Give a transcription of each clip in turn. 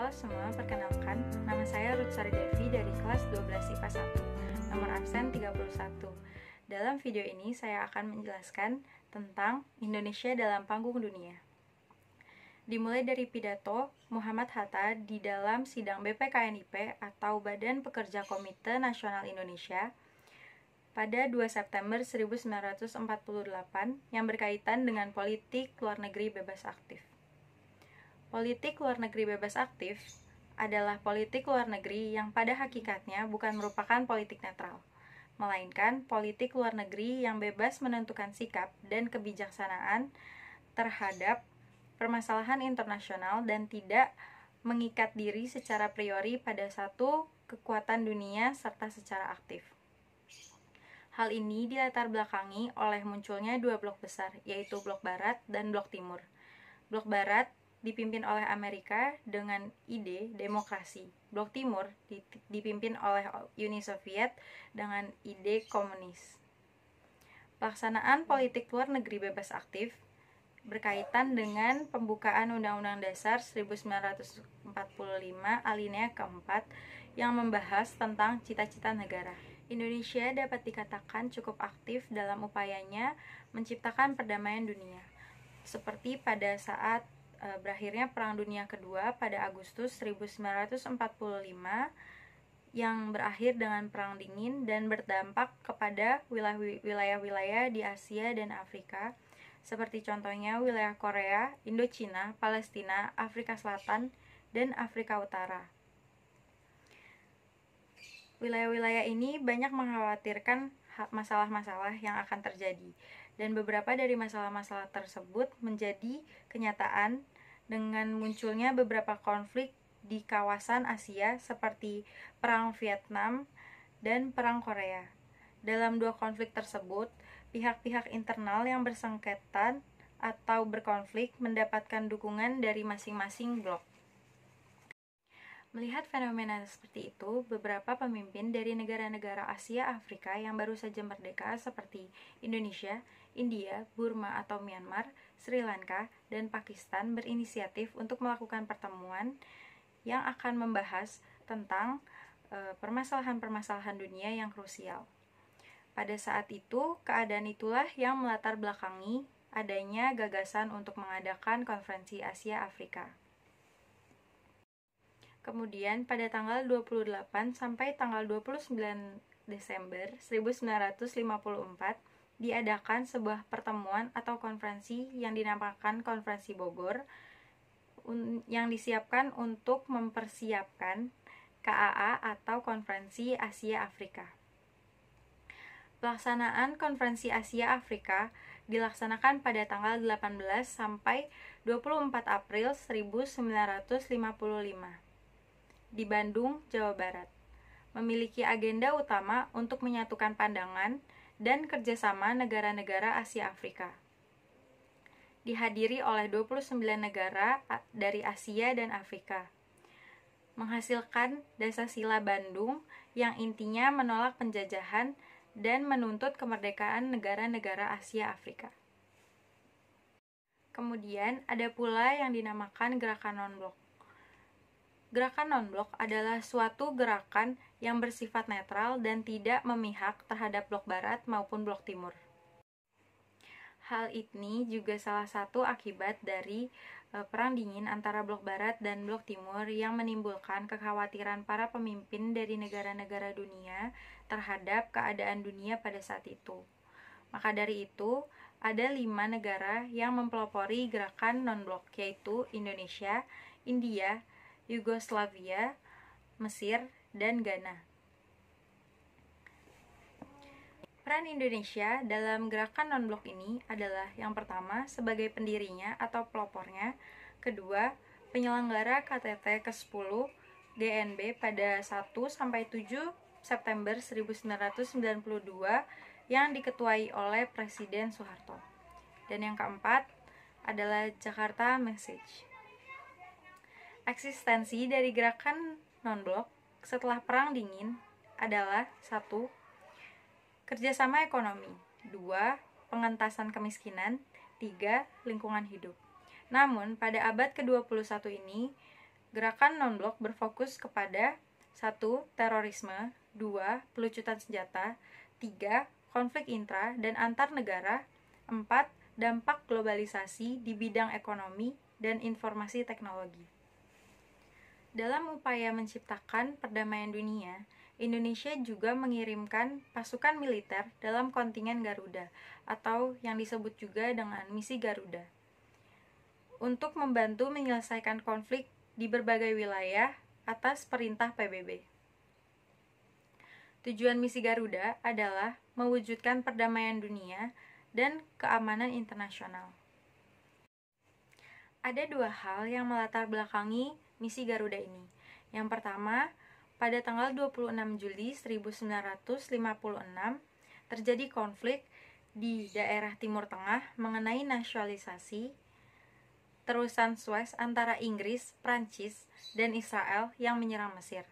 Halo semua, perkenalkan, nama saya Ruth Sari Devi dari kelas 12 IPA 1, nomor absen 31. Dalam video ini saya akan menjelaskan tentang Indonesia dalam panggung dunia. Dimulai dari pidato Muhammad Hatta di dalam sidang BPKNIP atau Badan Pekerja Komite Nasional Indonesia pada 2 September 1948 yang berkaitan dengan politik luar negeri bebas aktif. Politik luar negeri bebas aktif adalah politik luar negeri yang pada hakikatnya bukan merupakan politik netral, melainkan politik luar negeri yang bebas menentukan sikap dan kebijaksanaan terhadap permasalahan internasional dan tidak mengikat diri secara priori pada satu kekuatan dunia serta secara aktif. Hal ini dilatar belakangi oleh munculnya dua blok besar, yaitu blok Barat dan blok Timur. Blok Barat dipimpin oleh Amerika dengan ide demokrasi. Blok Timur dipimpin oleh Uni Soviet dengan ide komunis. Pelaksanaan politik luar negeri bebas aktif berkaitan dengan pembukaan Undang-Undang Dasar 1945 alinea keempat yang membahas tentang cita-cita negara. Indonesia dapat dikatakan cukup aktif dalam upayanya menciptakan perdamaian dunia, seperti pada saat berakhirnya Perang Dunia Kedua pada Agustus 1945 yang berakhir dengan Perang Dingin dan berdampak kepada wilayah-wilayah di Asia dan Afrika, seperti contohnya wilayah Korea, Indochina, Palestina, Afrika Selatan, dan Afrika Utara. Wilayah-wilayah ini banyak mengkhawatirkan masalah-masalah yang akan terjadi, dan beberapa dari masalah-masalah tersebut menjadi kenyataan dengan munculnya beberapa konflik di kawasan Asia seperti Perang Vietnam dan Perang Korea. Dalam dua konflik tersebut, pihak-pihak internal yang bersengketa atau berkonflik mendapatkan dukungan dari masing-masing blok. Melihat fenomena seperti itu, beberapa pemimpin dari negara-negara Asia Afrika yang baru saja merdeka seperti Indonesia, India, Burma atau Myanmar, Sri Lanka, dan Pakistan berinisiatif untuk melakukan pertemuan yang akan membahas tentang permasalahan-permasalahan dunia yang krusial. Pada saat itu, keadaan itulah yang melatar belakangi adanya gagasan untuk mengadakan konferensi Asia Afrika. Kemudian pada tanggal 28 sampai tanggal 29 Desember 1954 diadakan sebuah pertemuan atau konferensi yang dinamakan Konferensi Bogor yang disiapkan untuk mempersiapkan KAA atau Konferensi Asia Afrika. Pelaksanaan Konferensi Asia Afrika dilaksanakan pada tanggal 18 sampai 24 April 1955 di Bandung, Jawa Barat, memiliki agenda utama untuk menyatukan pandangan dan kerjasama negara-negara Asia Afrika. Dihadiri oleh 29 negara dari Asia dan Afrika, menghasilkan Dasar-Sila Bandung yang intinya menolak penjajahan dan menuntut kemerdekaan negara-negara Asia Afrika. Kemudian ada pula yang dinamakan Gerakan Non-Blok. Gerakan non-blok adalah suatu gerakan yang bersifat netral dan tidak memihak terhadap blok barat maupun blok timur. Hal ini juga salah satu akibat dari perang dingin antara blok barat dan blok timur yang menimbulkan kekhawatiran para pemimpin dari negara-negara dunia terhadap keadaan dunia pada saat itu. Maka dari itu, ada 5 negara yang mempelopori gerakan non-blok, yaitu Indonesia, India, Yugoslavia, Mesir, dan Ghana. Peran Indonesia dalam gerakan non-blok ini adalah yang pertama sebagai pendirinya atau pelopornya, kedua penyelenggara KTT ke-10 GNB pada 1-7 September 1992 yang diketuai oleh Presiden Soeharto. Dan yang keempat adalah Jakarta Message. Eksistensi dari gerakan non-blok setelah Perang Dingin adalah 1. Kerjasama ekonomi, 2. Pengentasan kemiskinan, 3. Lingkungan hidup. Namun, pada abad ke-21 ini, Gerakan non-blok berfokus kepada 1. Terorisme, 2. Pelucutan senjata, 3. Konflik intra dan antar negara, 4. Dampak globalisasi di bidang ekonomi dan informasi teknologi. Dalam upaya menciptakan perdamaian dunia, Indonesia juga mengirimkan pasukan militer dalam kontingen Garuda, atau yang disebut juga dengan misi Garuda, untuk membantu menyelesaikan konflik di berbagai wilayah atas perintah PBB. Tujuan misi Garuda adalah mewujudkan perdamaian dunia dan keamanan internasional. Ada dua hal yang melatar belakangi misi Garuda ini. Yang pertama, pada tanggal 26 Juli 1956, terjadi konflik di daerah Timur Tengah mengenai nasionalisasi terusan Suez antara Inggris, Prancis, dan Israel yang menyerang Mesir.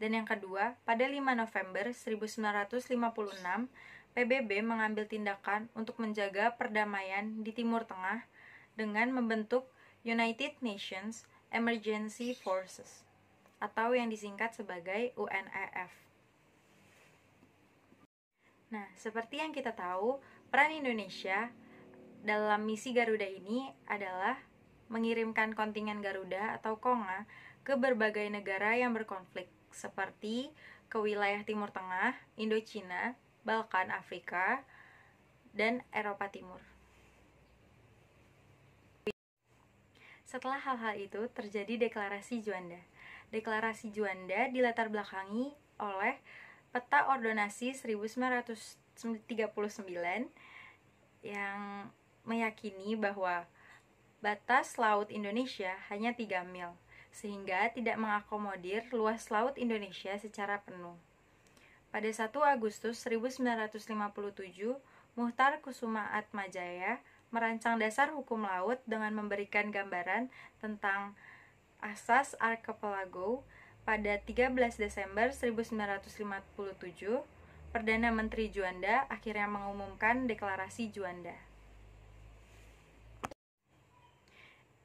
Dan yang kedua, pada 5 November 1956, PBB mengambil tindakan untuk menjaga perdamaian di Timur Tengah dengan membentuk United Nations Emergency Forces, atau yang disingkat sebagai UNEF. Nah, seperti yang kita tahu, peran Indonesia dalam misi Garuda ini adalah mengirimkan kontingen Garuda atau KONGA ke berbagai negara yang berkonflik, seperti ke wilayah Timur Tengah, Indochina, Balkan, Afrika, dan Eropa Timur. Setelah hal-hal itu, terjadi Deklarasi Juanda. Deklarasi Juanda dilatar belakangi oleh Peta Ordonasi 1939 yang meyakini bahwa batas laut Indonesia hanya 3 mil, sehingga tidak mengakomodir luas laut Indonesia secara penuh. Pada 1 Agustus 1957, Muchtar Kusumaatmajaya merancang dasar hukum laut dengan memberikan gambaran tentang asas archipelago. Pada 13 Desember 1957, Perdana Menteri Juanda akhirnya mengumumkan Deklarasi Juanda.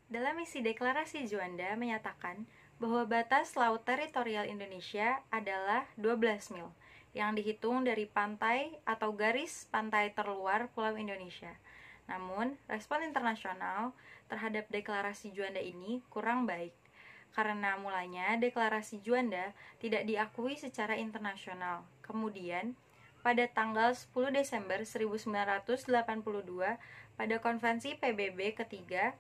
Dalam isi Deklarasi Juanda menyatakan bahwa batas laut teritorial Indonesia adalah 12 mil, yang dihitung dari pantai atau garis pantai terluar Pulau Indonesia. Namun, respon internasional terhadap Deklarasi Juanda ini kurang baik, karena mulanya Deklarasi Juanda tidak diakui secara internasional. Kemudian, pada tanggal 10 Desember 1982, pada konvensi PBB ketiga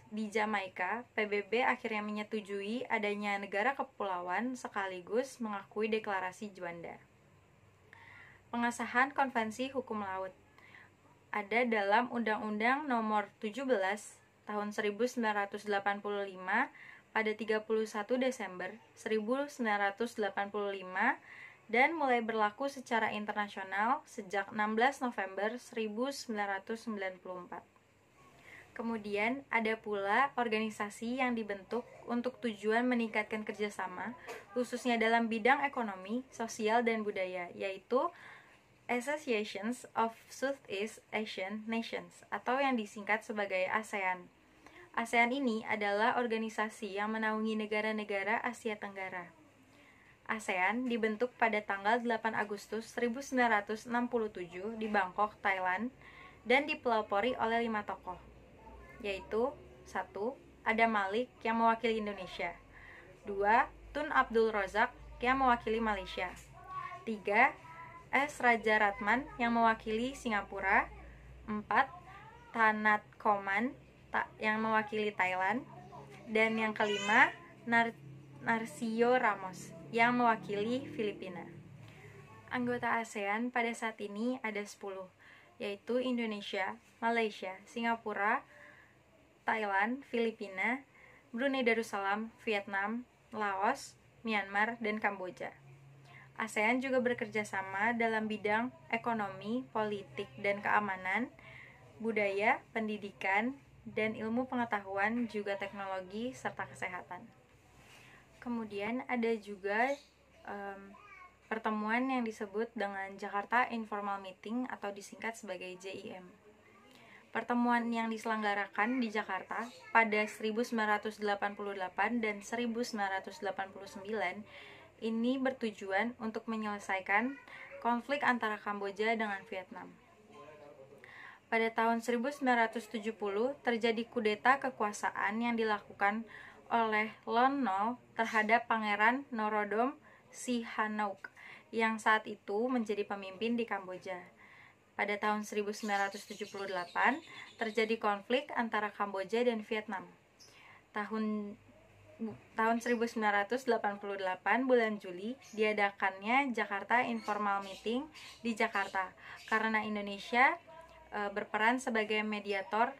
di Jamaika, PBB akhirnya menyetujui adanya negara kepulauan sekaligus mengakui Deklarasi Juanda. Pengesahan Konvensi Hukum Laut ada dalam Undang-Undang Nomor 17 Tahun 1985 pada 31 Desember 1985 dan mulai berlaku secara internasional sejak 16 November 1994. Kemudian ada pula organisasi yang dibentuk untuk tujuan meningkatkan kerjasama, khususnya dalam bidang ekonomi, sosial, dan budaya, yaitu Associations of Southeast Asian Nations, atau yang disingkat sebagai ASEAN. ASEAN ini adalah organisasi yang menaungi negara-negara Asia Tenggara. ASEAN dibentuk pada tanggal 8 Agustus 1967 di Bangkok, Thailand, dan dipelopori oleh 5 tokoh, yaitu 1. Adam Malik yang mewakili Indonesia, 2. Tun Abdul Razak yang mewakili Malaysia, 3. S. Raja Ratman yang mewakili Singapura, 4. Tanat Koman yang mewakili Thailand, dan yang kelima Narcio Ramos yang mewakili Filipina. Anggota ASEAN pada saat ini ada 10, yaitu Indonesia, Malaysia, Singapura, Thailand, Filipina, Brunei Darussalam, Vietnam, Laos, Myanmar, dan Kamboja. ASEAN juga bekerja sama dalam bidang ekonomi, politik, dan keamanan, budaya, pendidikan, dan ilmu pengetahuan, juga teknologi, serta kesehatan. Kemudian ada juga pertemuan yang disebut dengan Jakarta Informal Meeting atau disingkat sebagai JIM. Pertemuan yang diselenggarakan di Jakarta pada 1988 dan 1989 ini bertujuan untuk menyelesaikan konflik antara Kamboja dengan Vietnam. Pada tahun 1970 terjadi kudeta kekuasaan yang dilakukan oleh Lon Nol terhadap Pangeran Norodom Sihanouk yang saat itu menjadi pemimpin di Kamboja. Pada tahun 1978 terjadi konflik antara Kamboja dan Vietnam. Tahun 1988 bulan Juli diadakannya Jakarta Informal Meeting di Jakarta karena Indonesia berperan sebagai mediator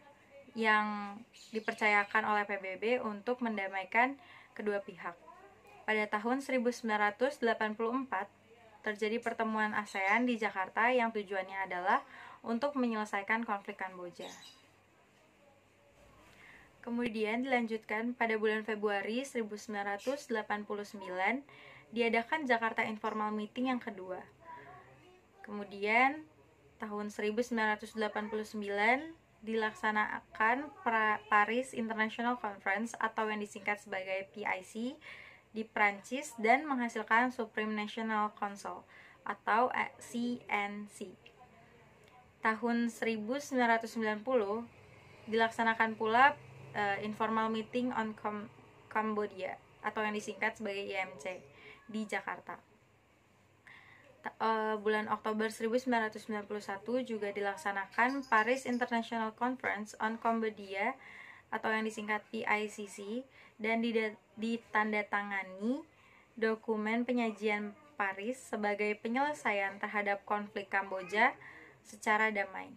yang dipercayakan oleh PBB untuk mendamaikan kedua pihak. Pada tahun 1984 terjadi pertemuan ASEAN di Jakarta yang tujuannya adalah untuk menyelesaikan konflik Kamboja. Kemudian dilanjutkan pada bulan Februari 1989 diadakan Jakarta Informal Meeting yang kedua. Kemudian tahun 1989 dilaksanakan Paris International Conference atau yang disingkat sebagai PIC di Prancis dan menghasilkan Supreme National Council atau CNC. Tahun 1990 dilaksanakan pula Informal Meeting on Cambodia atau yang disingkat sebagai IMC di Jakarta. Bulan Oktober 1991 juga dilaksanakan Paris International Conference on Cambodia atau yang disingkat PICC dan ditandatangani dokumen penyajian Paris sebagai penyelesaian terhadap konflik Kamboja secara damai.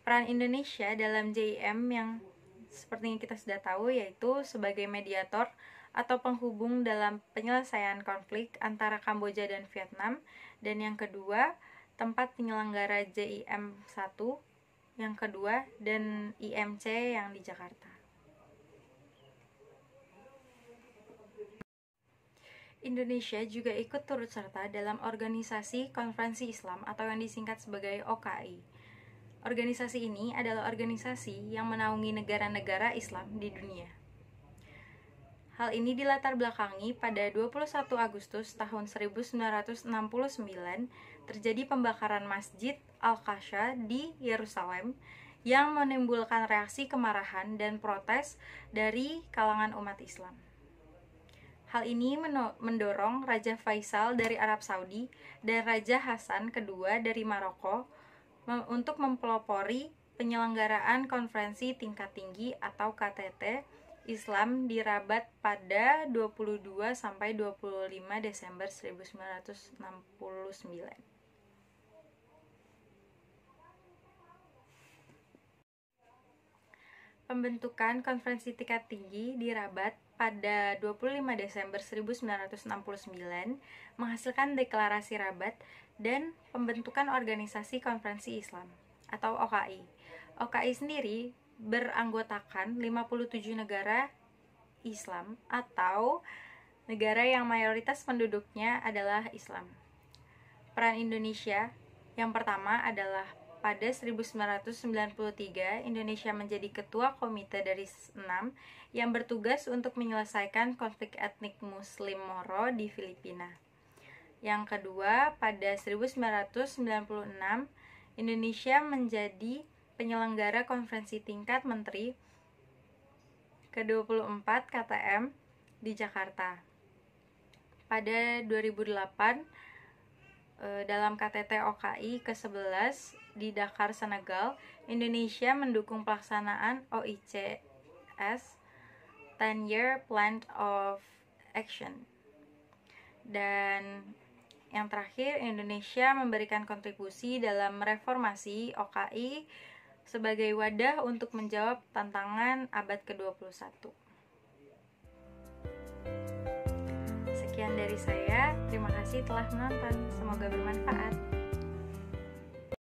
Peran Indonesia dalam JIM yang seperti yang kita sudah tahu yaitu sebagai mediator atau penghubung dalam penyelesaian konflik antara Kamboja dan Vietnam, dan yang kedua tempat penyelenggara JIM 1 yang kedua dan IMC yang di Jakarta. Indonesia juga ikut turut serta dalam organisasi Konferensi Islam atau yang disingkat sebagai OKI. Organisasi ini adalah organisasi yang menaungi negara-negara Islam di dunia. Hal ini dilatar belakangi pada 21 Agustus tahun 1969 terjadi pembakaran Masjid Al-Aqsa di Yerusalem yang menimbulkan reaksi kemarahan dan protes dari kalangan umat Islam. Hal ini mendorong Raja Faisal dari Arab Saudi dan Raja Hasan II dari Maroko untuk mempelopori penyelenggaraan konferensi tingkat tinggi atau KTT Islam di Rabat pada 22 sampai 25 Desember 1969. Pembentukan konferensi tingkat tinggi di Rabat pada 25 Desember 1969 menghasilkan deklarasi Rabat dan pembentukan organisasi konferensi Islam atau OKI. OKI sendiri beranggotakan 57 negara Islam atau negara yang mayoritas penduduknya adalah Islam. Peran Indonesia yang pertama adalah pada 1993, Indonesia menjadi ketua komite dari 6 yang bertugas untuk menyelesaikan konflik etnik Muslim Moro di Filipina. Yang kedua, pada 1996, Indonesia menjadi penyelenggara konferensi tingkat menteri ke-24 KTM di Jakarta. Pada 2008, dalam KTT OKI ke-11 di Dakar, Senegal, Indonesia mendukung pelaksanaan OICS 10-Year Plan of Action. Dan yang terakhir, Indonesia memberikan kontribusi dalam reformasi OKI sebagai wadah untuk menjawab tantangan abad ke-21. Sekian dari saya, terima kasih telah menonton, semoga bermanfaat.